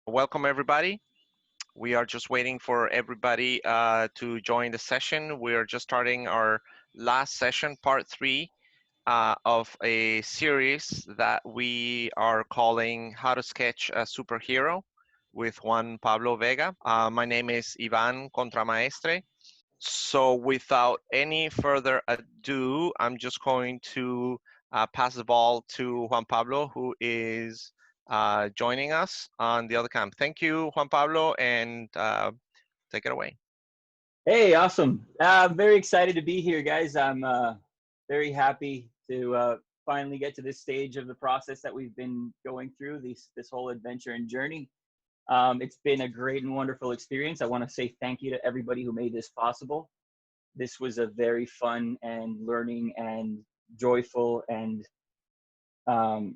Welcome everybody. We are just waiting for everybody to join the session. We are just starting our last session, part three of a series that we are calling How to Sketch a Superhero with Juan Pablo Vega. My name is Ivan Contramaestre. So without any further ado, I'm just going to pass the ball to Juan Pablo, who is joining us on the other cam. Thank you, Juan Pablo, and take it away. Hey, awesome. I'm very excited to be here, guys. I'm very happy to finally get to this stage of the process that we've been going through, this whole adventure and journey. It's been a great and wonderful experience. I want to say thank you to everybody who made this possible. This was a very fun and learning and joyful and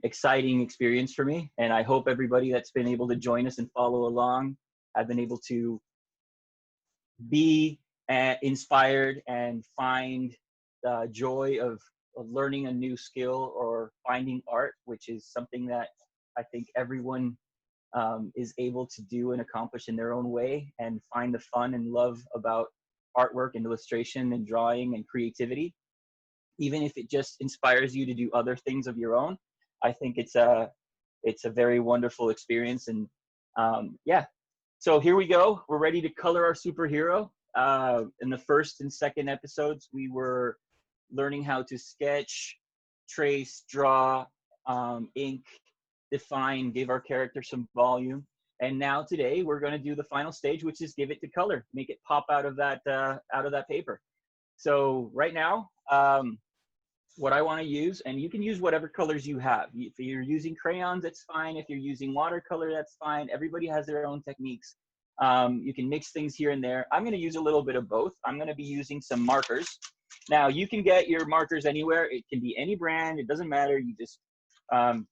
exciting experience for me. And I hope everybody that's been able to join us and follow along have been able to be inspired and find the joy of learning a new skill or finding art, which is something that I think everyone is able to do and accomplish in their own way, and find the fun and love about artwork and illustration and drawing and creativity. Even if it just inspires you to do other things of your own, I think it's a very wonderful experience. And yeah, so here we go. We're ready to color our superhero. In the first and second episodes, we were learning how to sketch, trace, draw, ink, define, give our character some volume. And now today we're going to do the final stage, which is give it to color, make it pop out of that paper. So right now, what I want to use, and you can use whatever colors you have. If you're using crayons, that's fine. If you're using watercolor, that's fine. Everybody has their own techniques. You can mix things here and there. I'm going to use a little bit of both. I'm going to be using some markers. Now, you can get your markers anywhere. It can be any brand. It doesn't matter. You just,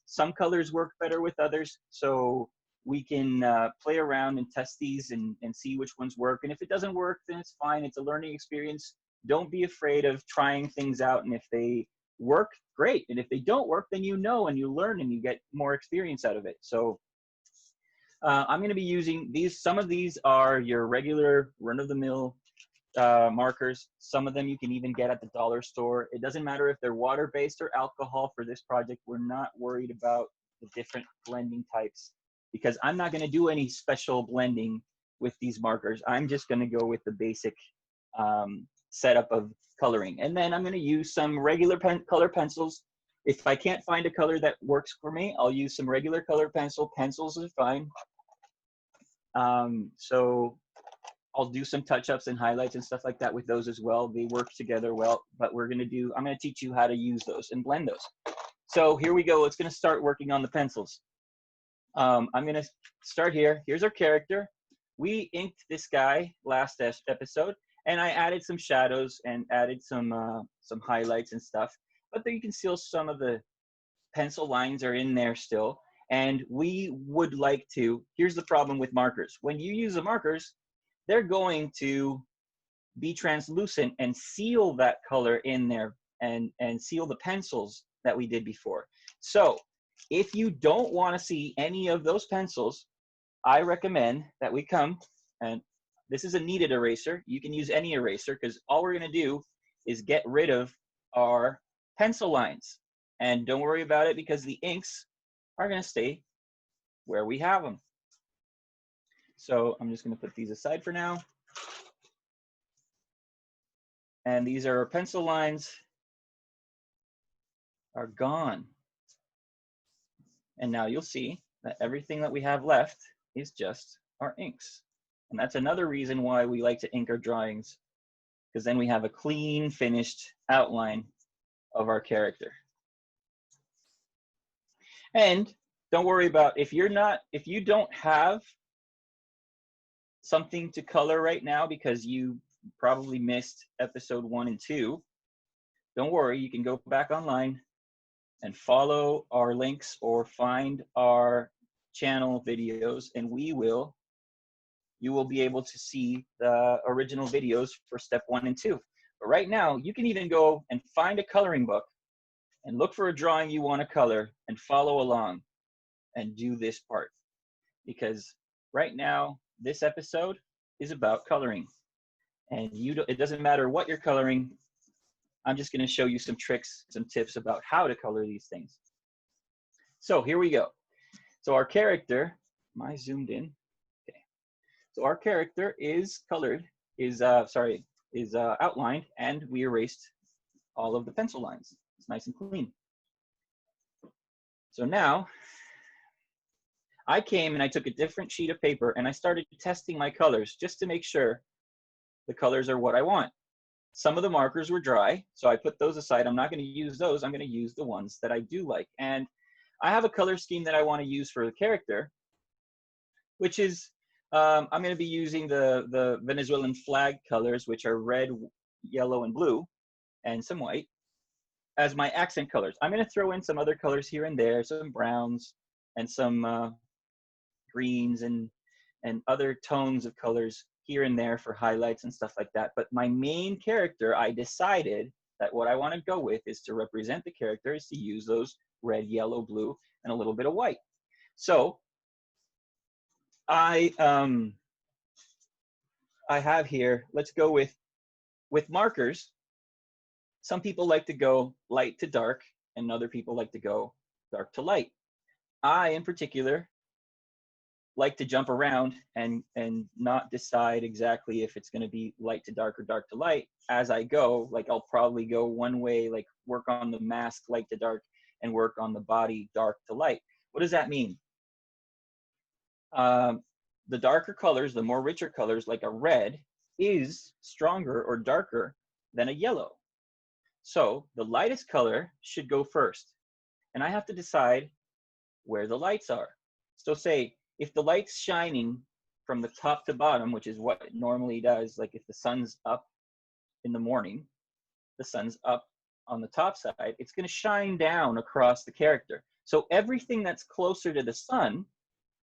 some colors work better with others. So we can play around and test these and see which ones work. And if it doesn't work, then it's fine. It's a learning experience. Don't be afraid of trying things out. And if they work, great. And if they don't work, then you know and you learn and you get more experience out of it. So I'm going to be using these. Some of these are your regular run-of-the-mill markers. Some of them you can even get at the dollar store. It doesn't matter if they're water-based or alcohol for this project. We're not worried about the different blending types because I'm not going to do any special blending with these markers. I'm just going to go with the basic setup of coloring. And then I'm going to use some regular color pencils. If I can't find a color that works for me, I'll use some regular color pencil. Pencils are fine. So I'll do some touch-ups and highlights and stuff like that with those as well. They work together well, but I'm going to teach you how to use those and blend those. So here we go. It's going to start working on the pencils. I'm going to start here. Here's our character. We inked this guy last episode, and I added some shadows and added some highlights and stuff. But there you can see some of the pencil lines are in there still. And we would like to, here's the problem with markers. When you use the markers, they're going to be translucent and seal that color in there and seal the pencils that we did before. So if you don't want to see any of those pencils, I recommend that we come, and this is a kneaded eraser. You can use any eraser because all we're going to do is get rid of our pencil lines. And don't worry about it because the inks are going to stay where we have them. So I'm just going to put these aside for now. And these are our pencil lines are gone. And now you'll see that everything that we have left is just our inks. And that's another reason why we like to ink our drawings, because then we have a clean, finished outline of our character. And don't worry about if you don't have something to color right now because you probably missed episode 1 and 2. Don't worry, you can go back online and follow our links or find our channel videos, and you will be able to see the original videos for step 1 and 2. But right now, you can even go and find a coloring book and look for a drawing you want to color and follow along and do this part, because right now, this episode is about coloring. And it doesn't matter what you're coloring. I'm just going to show you some tricks, some tips about how to color these things. So here we go. So our character, am I zoomed in? Okay. So our character is colored, is outlined, and we erased all of the pencil lines. It's nice and clean. So now I came and I took a different sheet of paper and I started testing my colors just to make sure the colors are what I want. Some of the markers were dry, so I put those aside. I'm not going to use those. I'm going to use the ones that I do like. And I have a color scheme that I want to use for the character, which is, I'm going to be using the Venezuelan flag colors, which are red, yellow, and blue, and some white, as my accent colors. I'm going to throw in some other colors here and there, some browns and some greens and other tones of colors here and there for highlights and stuff like that. But my main character, I decided that what I want to go with is to represent the character is to use those red, yellow, blue, and a little bit of white. So I have here, let's go with markers. Some people like to go light to dark, and other people like to go dark to light. I, in particular, like to jump around and not decide exactly if it's going to be light to dark or dark to light as I go. Like I'll probably go one way, like work on the mask light to dark and work on the body dark to light. What does that mean? The darker colors, the more richer colors, like a red, is stronger or darker than a yellow. So the lightest color should go first. And I have to decide where the lights are. So say, if the light's shining from the top to bottom, which is what it normally does, like if the sun's up in the morning, the sun's up on the top side, it's going to shine down across the character. So everything that's closer to the sun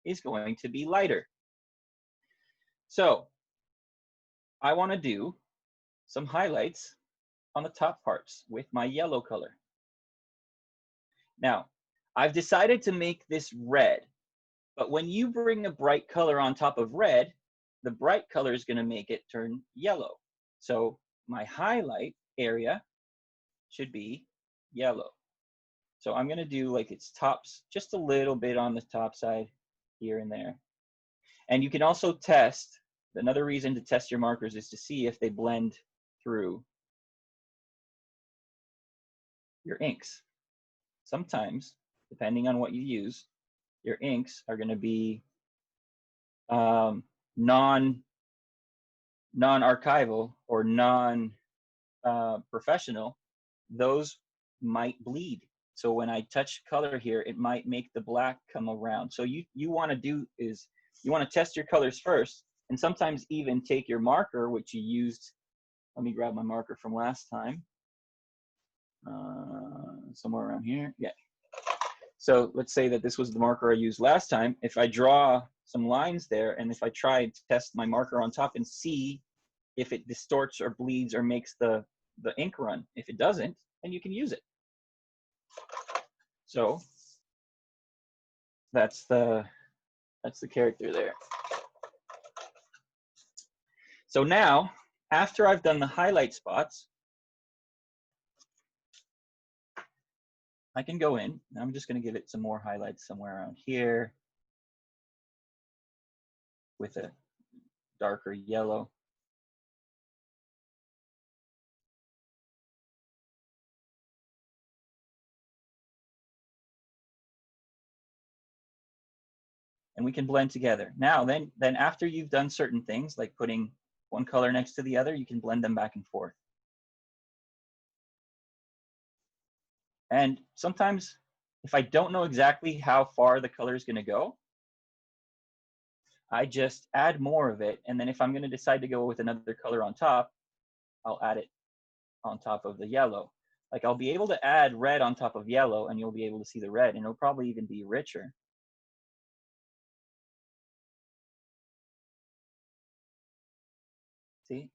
is going to be lighter. So I want to do some highlights on the top parts with my yellow color. Now, I've decided to make this red. But when you bring a bright color on top of red, the bright color is going to make it turn yellow. So my highlight area should be yellow. So I'm going to do like its tops, just a little bit on the top side here and there. And you can also test, another reason to test your markers is to see if they blend through your inks. Sometimes, depending on what you use, your inks are going to be non-archival or non-professional, those might bleed. So when I touch color here, it might make the black come around. So you want to do is you want to test your colors first, and sometimes even take your marker, which you used. Let me grab my marker from last time. Somewhere around here. Yeah. So let's say that this was the marker I used last time. If I draw some lines there, and if I try to test my marker on top and see if it distorts or bleeds or makes the ink run. If it doesn't, then you can use it. So that's the character there. So now, after I've done the highlight spots, I can go in. I'm just going to give it some more highlights somewhere around here with a darker yellow. And we can blend together. Now, then after you've done certain things, like putting one color next to the other, you can blend them back and forth. And sometimes, if I don't know exactly how far the color is going to go, I just add more of it. And then if I'm going to decide to go with another color on top, I'll add it on top of the yellow. Like I'll be able to add red on top of yellow, and you'll be able to see the red, and it'll probably even be richer. See?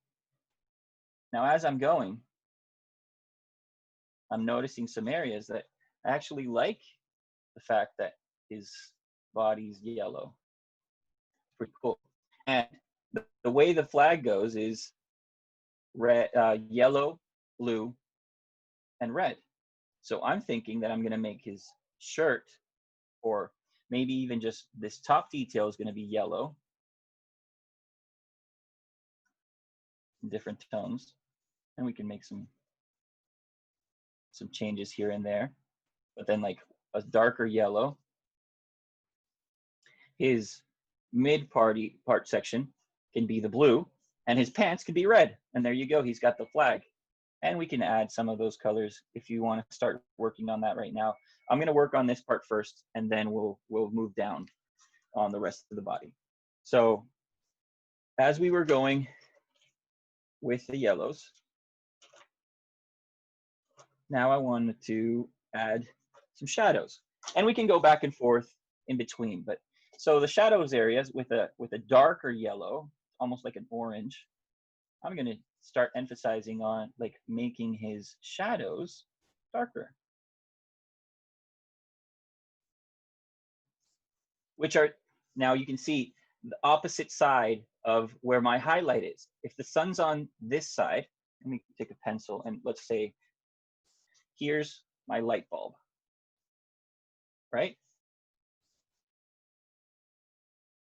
Now, as I'm going, I'm noticing some areas that I actually like the fact that his body's yellow. pretty cool. And the way the flag goes is red, yellow, blue, and red. So I'm thinking that I'm going to make his shirt, or maybe even just this top detail, is going to be yellow in different tones. And we can make some changes here and there. But then like a darker yellow. His part section can be the blue, and his pants can be red. And there you go, he's got the flag. And we can add some of those colors if you want to start working on that right now. I'm going to work on this part first, and then we'll move down on the rest of the body. So as we were going with the yellows, now I wanted to add some shadows. And we can go back and forth in between. But so the shadows areas with a darker yellow, almost like an orange, I'm going to start emphasizing on like making his shadows darker, which are, now you can see the opposite side of where my highlight is. If the sun's on this side, let me take a pencil and let's say, here's my light bulb, right?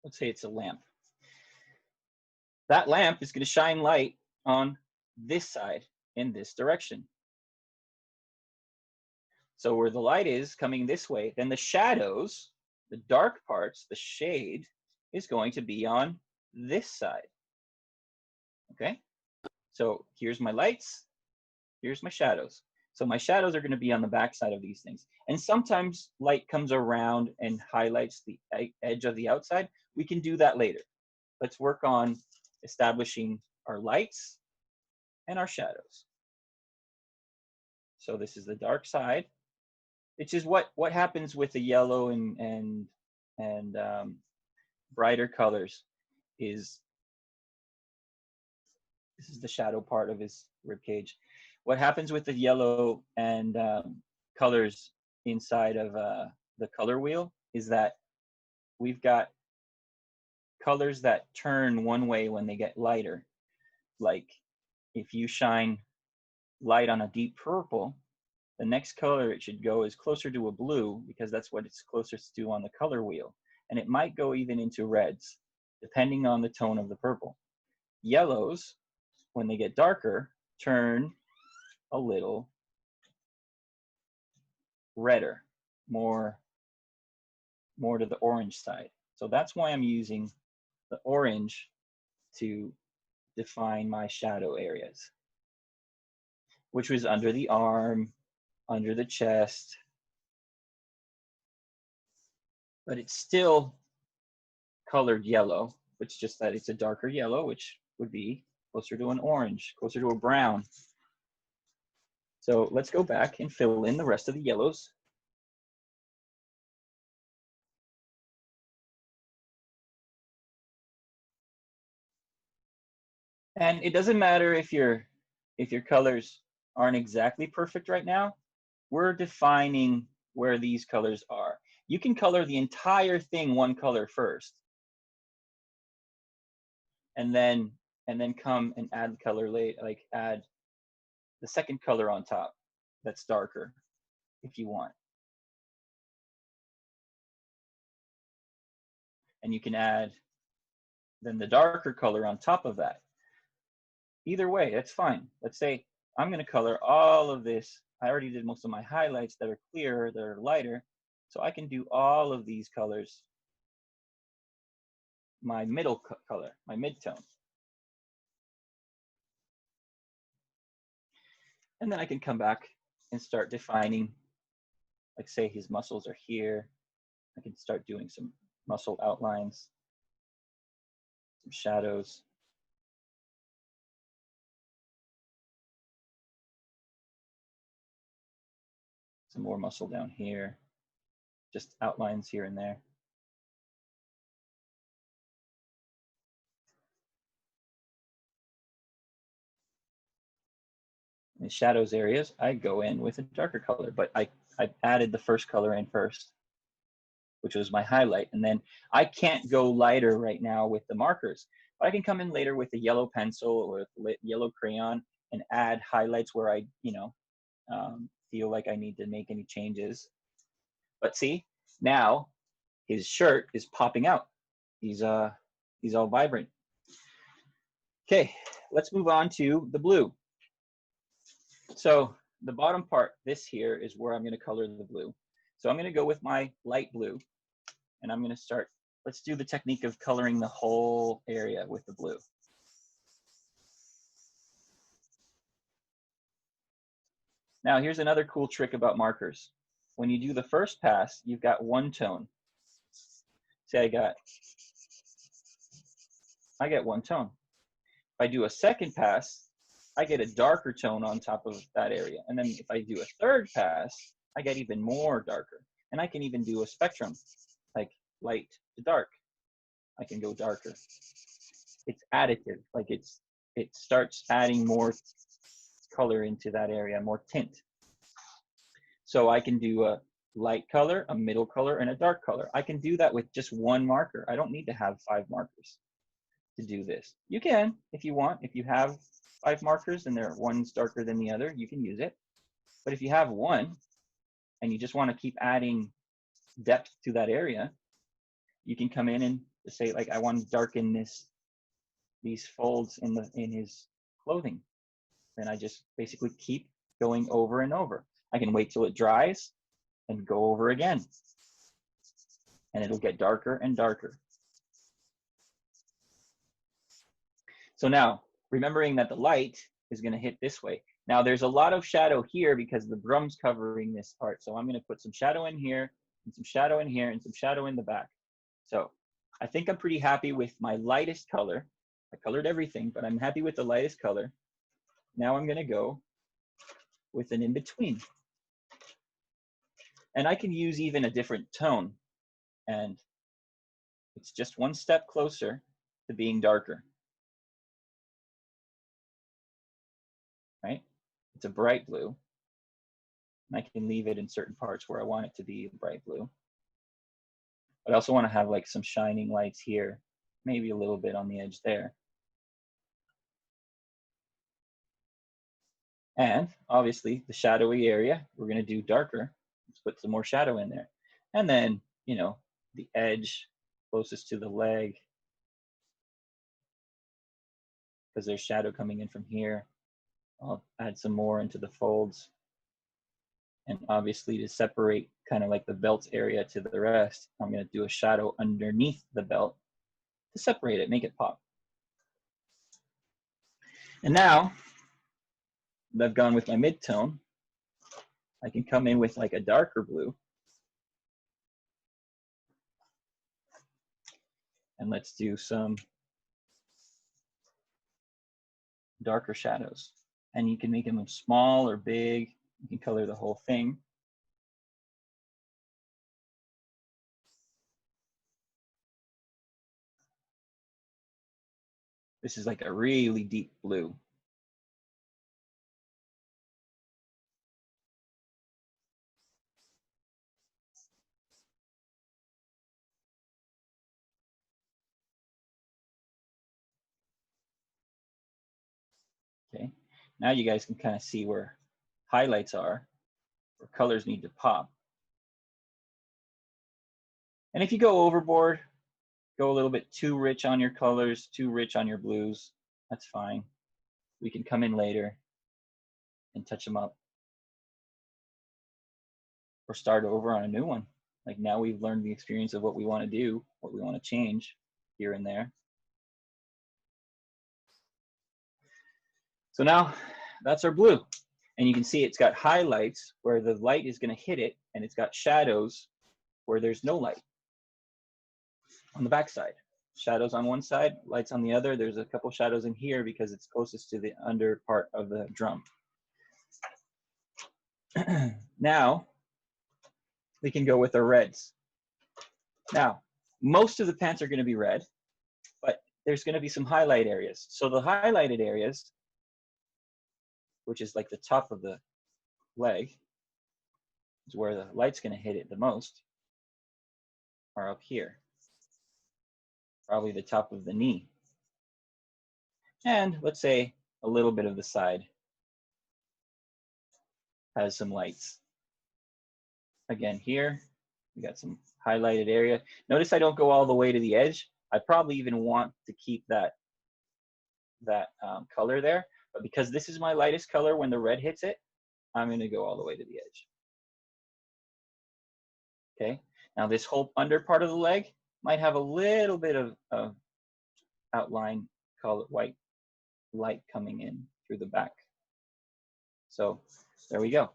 Let's say it's a lamp. That lamp is going to shine light on this side in this direction. So where the light is coming this way, then the shadows, the dark parts, the shade, is going to be on this side. Okay? So here's my lights, here's my shadows. So my shadows are going to be on the back side of these things. And sometimes light comes around and highlights the edge of the outside. We can do that later. Let's work on establishing our lights and our shadows. So this is the dark side, which is what happens with the yellow and brighter colors. Is this is the shadow part of his rib cage. What happens with the yellow and colors inside of the color wheel is that we've got colors that turn one way when they get lighter. Like if you shine light on a deep purple, the next color it should go is closer to a blue, because that's what it's closest to on the color wheel. And it might go even into reds, depending on the tone of the purple. Yellows, when they get darker, turn a little redder, more to the orange side. So that's why I'm using the orange to define my shadow areas, which was under the arm, under the chest, but it's still colored yellow. It's just that it's a darker yellow, which would be closer to an orange, closer to a brown. So let's go back and fill in the rest of the yellows. And it doesn't matter if your colors aren't exactly perfect right now. We're defining where these colors are. You can color the entire thing one color first, and then come and add color late, like add the second color on top that's darker if you want. And you can add then the darker color on top of that. Either way, that's fine. Let's say I'm going to color all of this. I already did most of my highlights that are clearer, that are lighter. So I can do all of these colors my middle color, my mid-tone. And then I can come back and start defining, like say his muscles are here. I can start doing some muscle outlines, some shadows. Some more muscle down here, just outlines here and there. In the shadows areas, I go in with a darker color, but I added the first color in first. which was my highlight. And then I can't go lighter right now with the markers, but I can come in later with a yellow pencil or yellow crayon and add highlights where I, feel like I need to make any changes. But see, now his shirt is popping out. He's all vibrant. Okay, let's move on to the blue. So the bottom part, this here is where I'm going to color the blue. So I'm going to go with my light blue, and I'm going to start. Let's do the technique of coloring the whole area with the blue. Now here's another cool trick about markers. When you do the first pass, you've got one tone. Say I get one tone. If I do a second pass, I get a darker tone on top of that area. And then if I do a third pass, I get even more darker. And I can even do a spectrum, like light to dark. I can go darker. It's additive, like it starts adding more color into that area, more tint. So I can do a light color, a middle color, and a dark color. I can do that with just one marker. I don't need to have 5 markers to do this. You can, if you want. If you have 5 markers and one's darker than the other, you can use it. But if you have one and you just want to keep adding depth to that area, you can come in and say, like, I want to darken these folds in his clothing. Then I just basically keep going over and over. I can wait till it dries and go over again. And it'll get darker and darker. So now, remembering that the light is going to hit this way. Now there's a lot of shadow here because the drum's covering this part. So I'm going to put some shadow in here, and some shadow in here, and some shadow in the back. So I think I'm pretty happy with my lightest color. I colored everything, but I'm happy with the lightest color. Now I'm going to go with an in-between. And I can use even a different tone. And it's just one step closer to being darker. Right? It's a bright blue. And I can leave it in certain parts where I want it to be bright blue. But I also want to have like some shining lights here, maybe a little bit on the edge there. And obviously the shadowy area, we're going to do darker. Let's put some more shadow in there. And then, the edge closest to the leg, because there's shadow coming in from here. I'll add some more into the folds. And obviously to separate kind of like the belt area to the rest, I'm going to do a shadow underneath the belt to separate it, make it pop. And now that I've gone with my mid-tone, I can come in with like a darker blue. And let's do some darker shadows. And you can make them small or big. You can color the whole thing. This is like a really deep blue. Okay, now you guys can kind of see where highlights are, where colors need to pop. And if you go overboard, go a little bit too rich on your colors, too rich on your blues, that's fine. We can come in later and touch them up. Or start over on a new one. Like now we've learned the experience of what we want to do, what we want to change here and there. So now that's our blue. And you can see it's got highlights where the light is going to hit it, and it's got shadows where there's no light on the back side. Shadows on one side, lights on the other. There's a couple shadows in here because it's closest to the under part of the drum. Now we can go with our reds. Now, most of the pants are going to be red, but there's going to be some highlight areas. So the highlighted areas, which is like the top of the leg, is where the light's going to hit it the most. are up here, probably the top of the knee. And let's say a little bit of the side has some lights. Again, here, we got some highlighted area. Notice I don't go all the way to the edge. I probably even want to keep that color there, but because this is my lightest color when the red hits it, I'm gonna go all the way to the edge. Okay, now this whole under part of the leg might have a little bit of outline, call it white light coming in through the back. So there we go.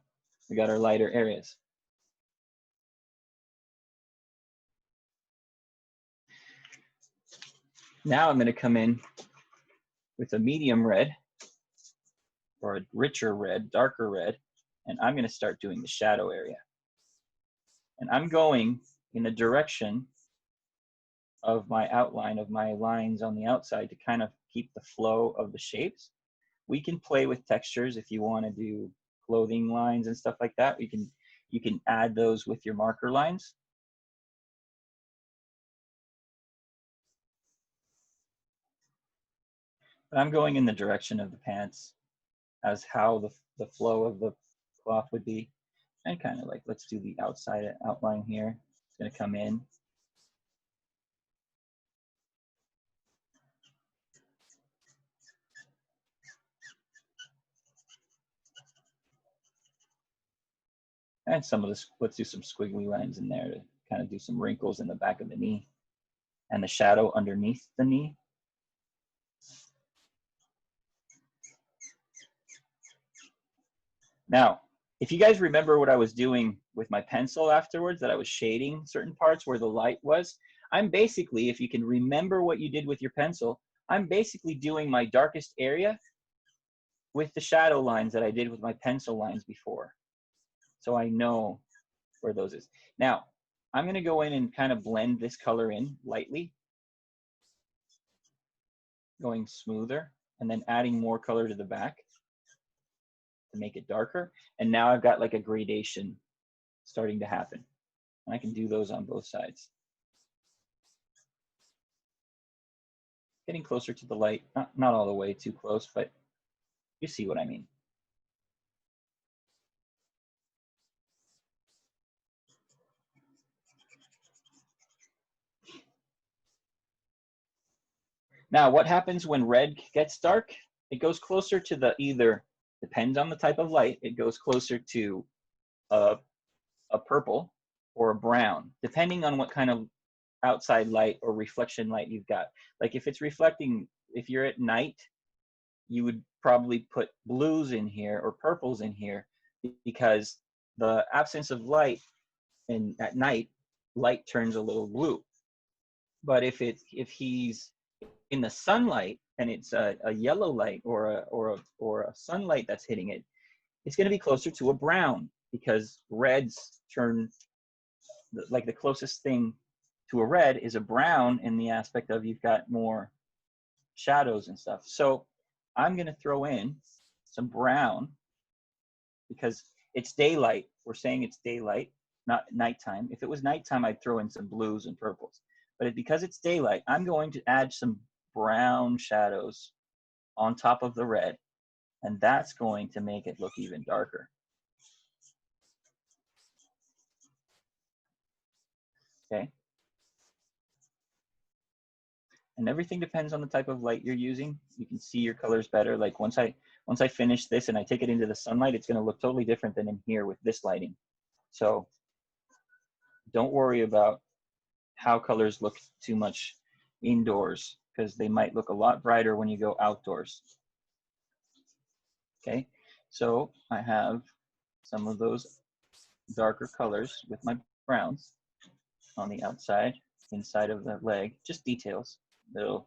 We got our lighter areas. Now I'm going to come in with a medium red or a richer red, darker red, and I'm going to start doing the shadow area. And I'm going in the direction of my outline of my lines on the outside to kind of keep the flow of the shapes. We can play with textures if you want to do clothing lines and stuff like that. You can add those with your marker lines. But I'm going in the direction of the pants as how the flow of the cloth would be. And kind of like, let's do the outside outline here. It's going to come in. And some of this, let's do some squiggly lines in there to kind of do some wrinkles in the back of the knee and the shadow underneath the knee. Now, if you guys remember what I was doing with my pencil afterwards, that I was shading certain parts where the light was, I'm basically, if you can remember what you did with your pencil, I'm basically doing my darkest area with the shadow lines that I did with my pencil lines before. So I know where those is. Now, I'm gonna go in and kind of blend this color in lightly, going smoother, and then adding more color to the back to make it darker. And now I've got like a gradation starting to happen. And I can do those on both sides. Getting closer to the light, not all the way too close, but you see what I mean. Now, what happens when red gets dark? It goes closer to the either, depends on the type of light, it goes closer to a purple or a brown, depending on what kind of outside light or reflection light you've got. Like if it's reflecting, if you're at night, you would probably put blues in here or purples in here because the absence of light and at night, light turns a little blue. But if he's in the sunlight and it's a yellow light or a sunlight that's hitting it, it's going to be closer to a brown because reds turn, like the closest thing to a red is a brown in the aspect of you've got more shadows and stuff. So I'm going to throw in some brown because it's daylight. We're saying it's daylight, not nighttime. If it was nighttime, I'd throw in some blues and purples. But because it's daylight, I'm going to add some brown shadows on top of the red, and that's going to make it look even darker. Okay. And everything depends on the type of light you're using. You can see your colors better. Like once I finish this and I take it into the sunlight, it's going to look totally different than in here with this lighting. So don't worry about how colors look too much indoors because they might look a lot brighter when you go outdoors. Okay, so I have some of those darker colors with my browns on the outside, inside of the leg, just details. And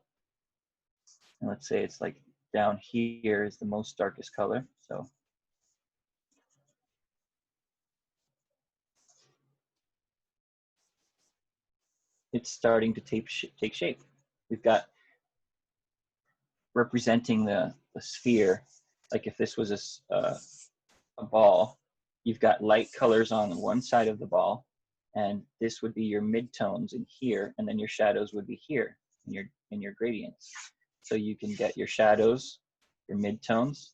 let's say it's like down here is the most darkest color. So it's starting to take shape. We've got representing the sphere. Like if this was a ball, you've got light colors on one side of the ball And this would be your midtones in here, and then your shadows would be here in your gradients. So you can get your shadows, your midtones,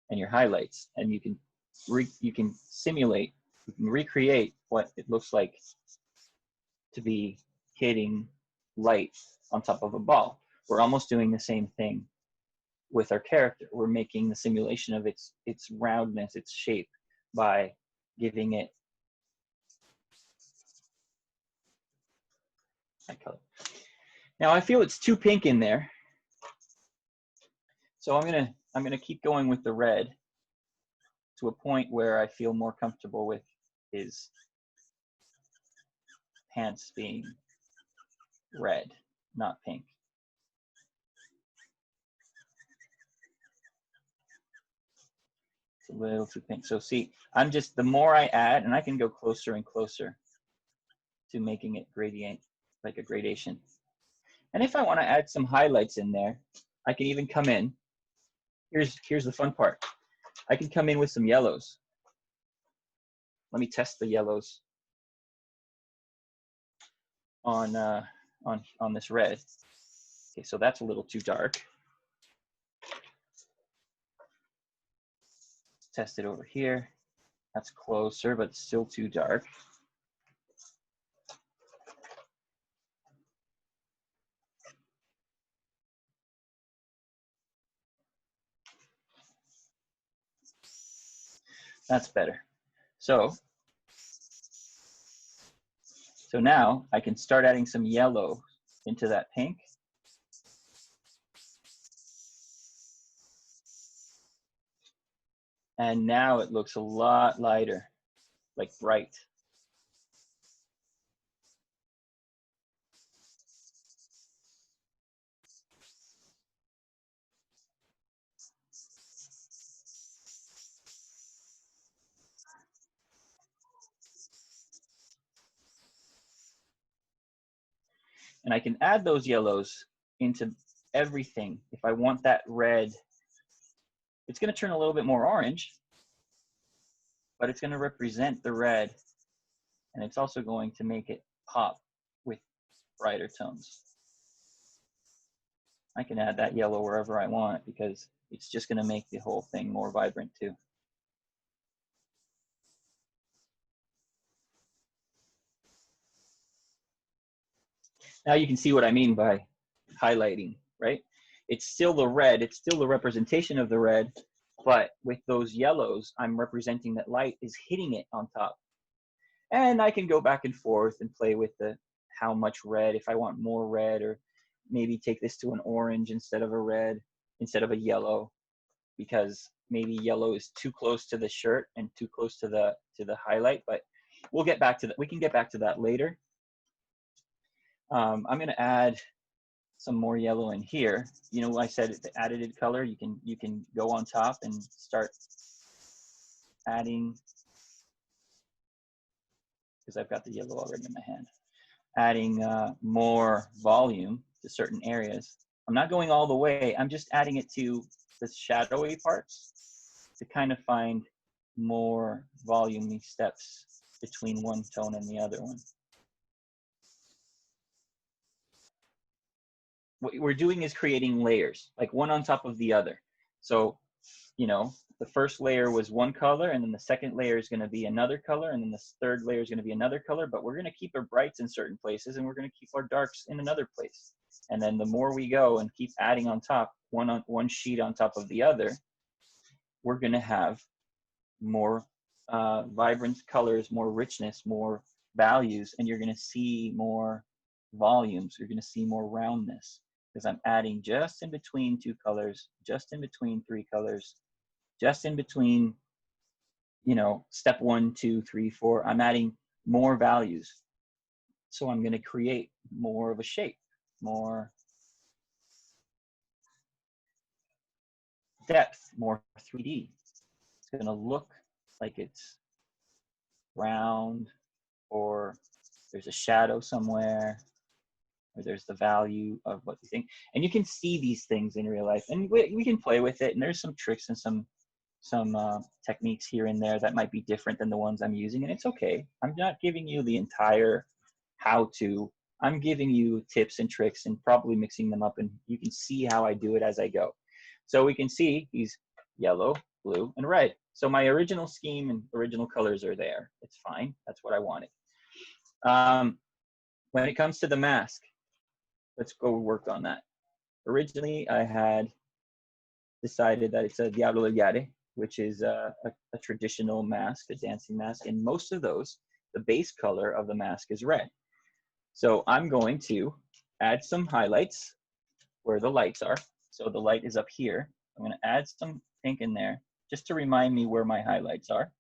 and your highlights, and you can simulate, you can recreate what it looks like to be hitting light on top of a ball. We're almost doing the same thing with our character. We're making the simulation of its roundness, its shape, by giving it that color. Now I feel it's too pink in there, so I'm gonna keep going with the red to a point where I feel more comfortable with his pants being red, not pink. It's a little too pink. So see, I'm just, the more I add, and I can go closer and closer to making it gradient, like a gradation. And if I want to add some highlights in there, I can even come in. Here's the fun part. I can come in with some yellows. Let me test the yellows on this red. Okay, so that's a little too dark. Test it over here. That's closer, but still too dark. That's better. So now I can start adding some yellow into that pink. And now it looks a lot lighter, like bright. And I can add those yellows into everything. If I want that red, it's going to turn a little bit more orange, but it's going to represent the red. And it's also going to make it pop with brighter tones. I can add that yellow wherever I want because it's just going to make the whole thing more vibrant too. Now you can see what I mean by highlighting, right? It's still the red, it's still the representation of the red, but with those yellows, I'm representing that light is hitting it on top. And I can go back and forth and play with the how much red, if I want more red, or maybe take this to an orange instead of a red, instead of a yellow, because maybe yellow is too close to the shirt and too close to the highlight, but we'll get back to that. We can get back to that later. I'm going to add some more yellow in here. You know, I said the additive color, you can go on top and start adding, because I've got the yellow already in my hand, adding more volume to certain areas. I'm not going all the way, I'm just adding it to the shadowy parts to kind of find more volume steps between one tone and the other one. What we're doing is creating layers, like one on top of the other. So, you know, the first layer was one color, and then the second layer is going to be another color, and then the third layer is going to be another color, but we're going to keep our brights in certain places, and we're going to keep our darks in another place. And then the more we go and keep adding on top, one sheet on top of the other, we're going to have more vibrant colors, more richness, more values, and you're going to see more volumes. You're going to see more roundness, because I'm adding just in between two colors, just in between three colors, just in between, you know, step 1, 2, 3, 4. I'm adding more values. So I'm going to create more of a shape, more depth, more 3D. It's going to look like it's round, or there's a shadow somewhere, or there's the value of what you think. And you can see these things in real life, and we can play with it, and there's some tricks and some techniques here and there that might be different than the ones I'm using, and it's okay. I'm not giving you the entire how-to. I'm giving you tips and tricks and probably mixing them up, and you can see how I do it as I go. So we can see these yellow, blue, and red. So my original scheme and original colors are there. It's fine. That's what I wanted. When it comes to the mask, let's go work on that. Originally, I had decided that it's a Diablo del Yare, which is a traditional mask, a dancing mask. And most of those, the base color of the mask is red. So I'm going to add some highlights where the lights are. So the light is up here. I'm going to add some pink in there just to remind me where my highlights are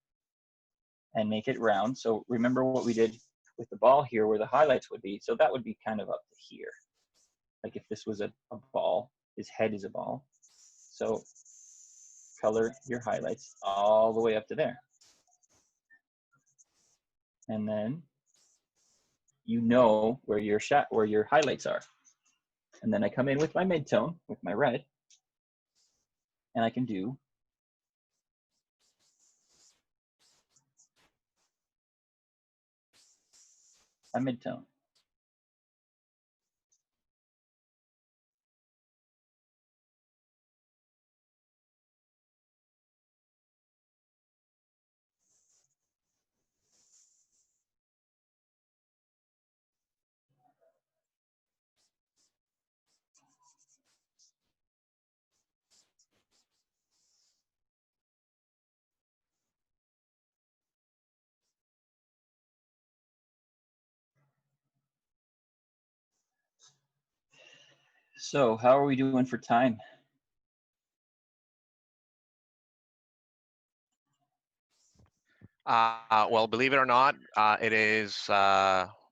and make it round. So remember what we did with the ball here where the highlights would be. So that would be kind of up to here. Like if this was a ball, his head is a ball. So color your highlights all the way up to there. And then you know where your highlights are. And then I come in with my mid-tone, with my red, and I can do a mid-tone. So how are we doing for time? Well, believe it or not, it is.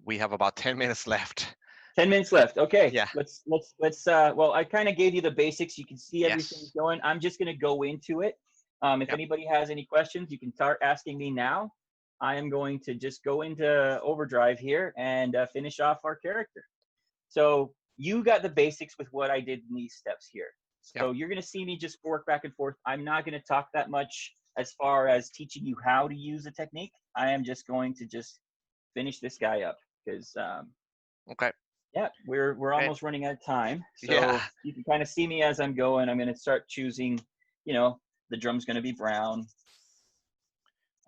We have about 10 minutes left. 10 minutes left. Okay. Yeah. Let's well, I kind of gave you the basics. You can see everything's Yes. going. I'm just going to go into it. If Yep. anybody has any questions, you can start asking me now. I am going to just go into overdrive here and finish off our character. So you got the basics with what I did in these steps here. Yep. So you're going to see me just work back and forth. I'm not going to talk that much as far as teaching you how to use a technique. I am just going to just finish this guy up because Okay. yeah, we're And, almost running out of time. yeah. So you can kind of see me as I'm going. I'm going to start choosing, you know, the drum's going to be brown.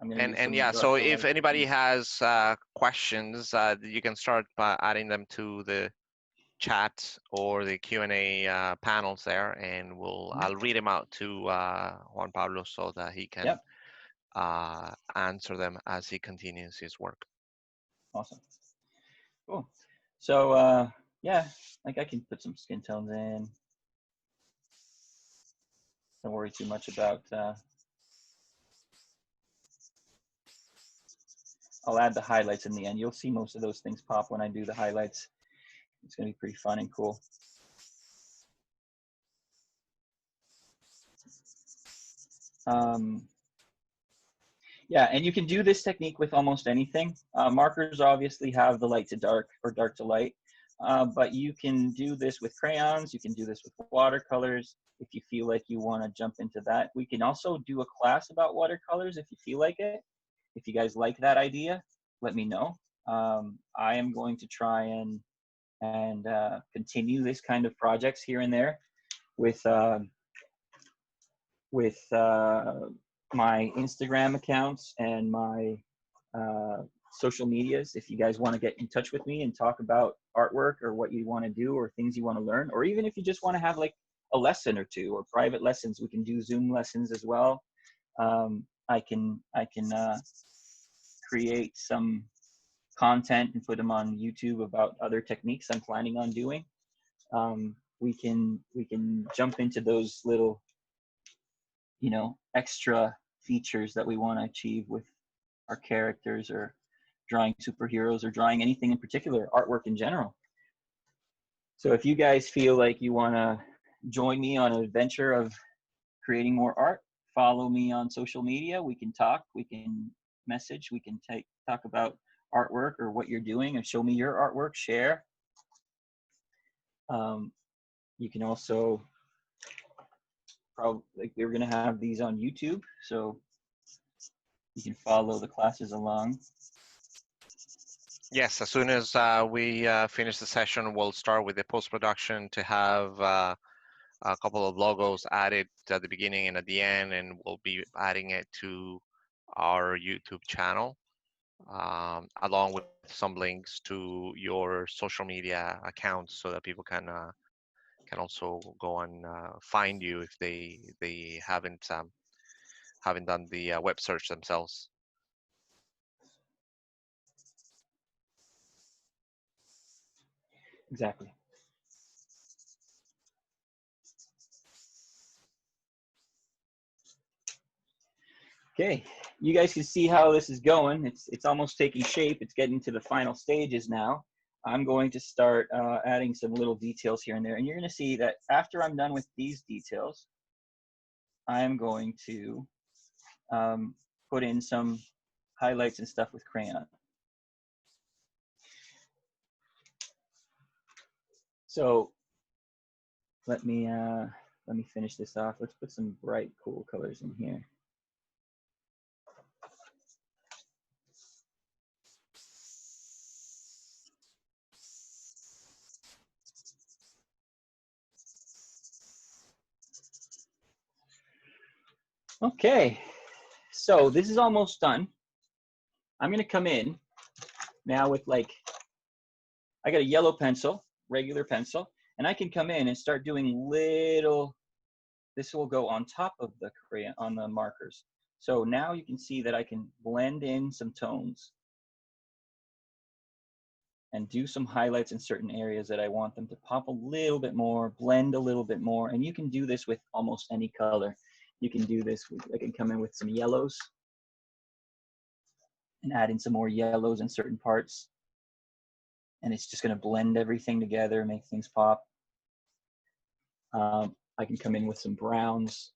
I'm going to use And some yeah. So darker if light. anybody has questions, you can start by adding them to the chat or the Q&A panels there, and I'll read them out to Juan Pablo so that he can Yep. answer them as he continues his work. Awesome. Cool. So yeah, like I can put some skin tones in. Don't worry too much about. I'll add the highlights in the end. You'll see most of those things pop when I do the highlights. It's going to be pretty fun and cool. Yeah, and you can do this technique with almost anything. Markers obviously have the light to dark or dark to light, but you can do this with crayons. You can do this with watercolors if you feel like you want to jump into that. We can also do a class about watercolors if you feel like it. If you guys like that idea, let me know. I am going to try and continue this kind of projects here and there with my Instagram accounts and my social medias. If you guys want to get in touch with me and talk about artwork or what you want to do or things you want to learn, or even if you just want to have like a lesson or two or private lessons, we can do Zoom lessons as well. I can create some content and put them on YouTube about other techniques I'm planning on doing. We can jump into those little, you know, extra features that we want to achieve with our characters or drawing superheroes or drawing anything in particular, artwork in general. So if you guys feel like you want to join me on an adventure of creating more art, follow me on social media. We can talk, we can message, we can talk about artwork or what you're doing and show me your artwork, share. You can also probably, like, we're going to have these on YouTube, so you can follow the classes along. Yes, as soon as we finish the session, we'll start with the post-production to have a couple of logos added at the beginning and at the end, and we'll be adding it to our YouTube channel, along with some links to your social media accounts so that people can also go and find you if they haven't done the web search themselves. Exactly. Okay, you guys can see how this is going. It's almost taking shape. It's getting to the final stages now. I'm going to start adding some little details here and there. And you're going to see that after I'm done with these details, I'm going to put in some highlights and stuff with crayon. So let me finish this off. Let's put some bright, cool colors in here. Okay, so this is almost done. I'm gonna come in now with, like, I got a yellow pencil, regular pencil, and I can come in and start doing little, this will go on top of the crayon, on the markers. So now you can see that I can blend in some tones and do some highlights in certain areas that I want them to pop a little bit more, blend a little bit more. And you can do this with almost any color. You can do this with, I can come in with some yellows and add in some more yellows in certain parts. And it's just gonna blend everything together, make things pop. I can come in with some browns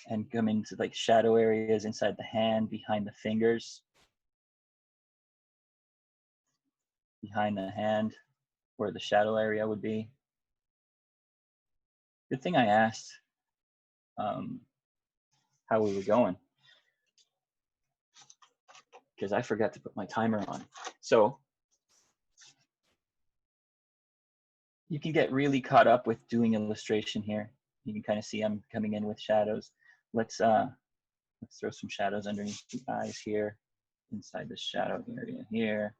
and come into, like, shadow areas inside the hand, behind the fingers, behind the hand, where the shadow area would be. Good thing I asked how we were going, because I forgot to put my timer on. So you can get really caught up with doing illustration here. You can kind of see I'm coming in with shadows. Let's throw some shadows underneath the eyes here, inside the shadow area here.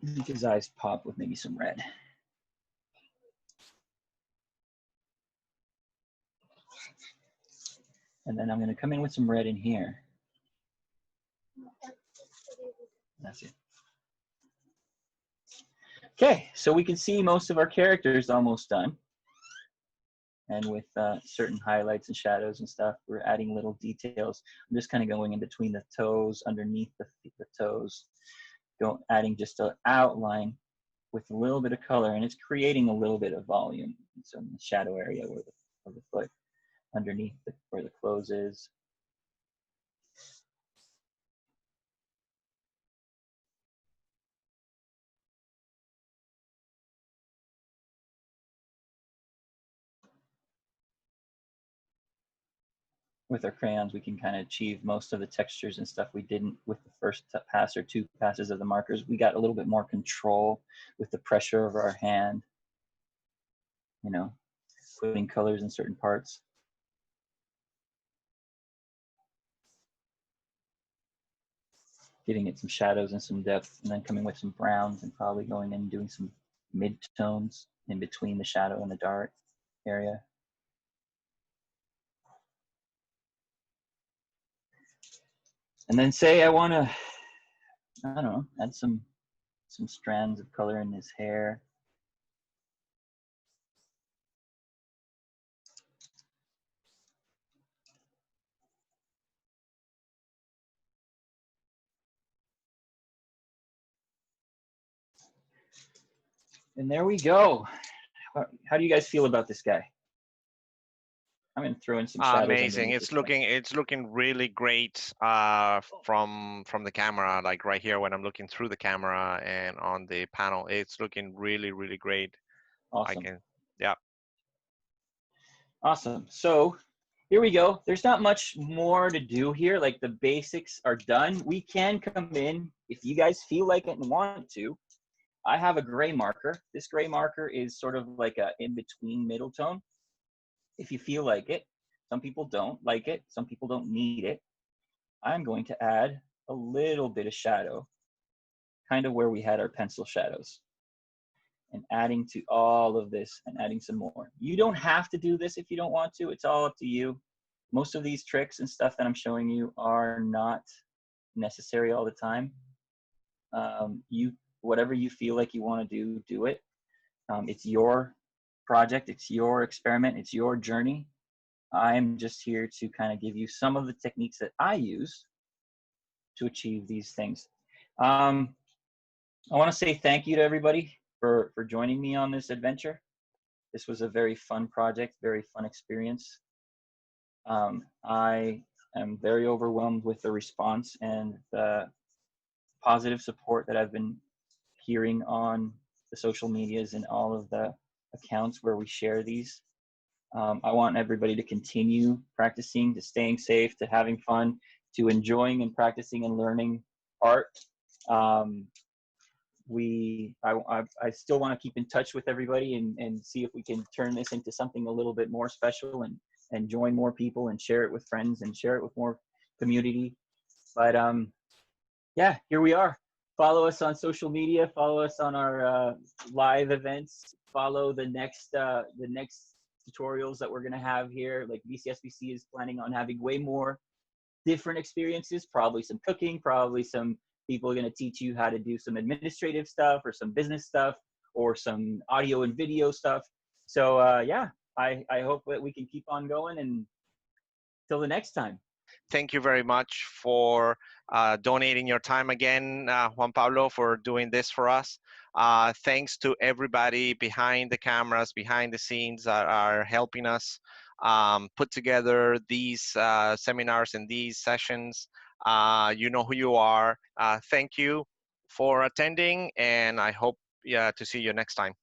Make his eyes pop with maybe some red. And then I'm going to come in with some red in here. That's it. Okay, so we can see most of our characters almost done. And with certain highlights and shadows and stuff, we're adding little details. I'm just kind of going in between the toes, underneath the toes, adding just an outline with a little bit of color, and it's creating a little bit of volume. So in the shadow area where of the foot, underneath where the clothes is. With our crayons, we can kind of achieve most of the textures and stuff we didn't with the first pass or two passes of the markers. We got a little bit more control with the pressure of our hand, you know, putting colors in certain parts. Giving it some shadows and some depth, and then coming with some browns and probably going in and doing some mid-tones in between the shadow and the dark area. And then say I want to, I don't know, add some strands of color in his hair. And there we go. How do you guys feel about this guy? I'm gonna throw in some shadows Amazing. underneath this thing. It's looking really great from the camera, like right here when I'm looking through the camera and on the panel. It's looking really, really great. I Awesome. can, yeah. Awesome. So here we go. There's not much more to do here. Like the basics are done. We can come in if you guys feel like it and want to. I have a gray marker. This gray marker is sort of like a in-between middle tone. If you feel like it, some people don't like it. Some people don't need it. I'm going to add a little bit of shadow, kind of where we had our pencil shadows, and adding to all of this and adding some more. You don't have to do this if you don't want to. It's all up to you. Most of these tricks and stuff that I'm showing you are not necessary all the time. Whatever you feel like you want to do, do it. It's your project, it's your experiment, it's your journey. I'm just here to kind of give you some of the techniques that I use to achieve these things. I want to say thank you to everybody for joining me on this adventure. This was a very fun project, very fun experience. I am very overwhelmed with the response and the positive support that I've been hearing on the social medias and all of the accounts where we share these. I want everybody to continue practicing, to staying safe, to having fun, to enjoying and practicing and learning art. I still want to keep in touch with everybody and see if we can turn this into something a little bit more special and join more people and share it with friends and share it with more community. But yeah, here we are. Follow us on social media. Follow us on our live events. Follow the next tutorials that we're gonna have here. Like VCSBC is planning on having way more different experiences. Probably some cooking. Probably some people are gonna teach you how to do some administrative stuff or some business stuff or some audio and video stuff. So yeah, I hope that we can keep on going and till the next time. Thank you very much for donating your time again, Juan Pablo, for doing this for us. Thanks to everybody behind the cameras, behind the scenes that are helping us put together these seminars and these sessions. You know who you are. Thank you for attending, and I hope to see you next time.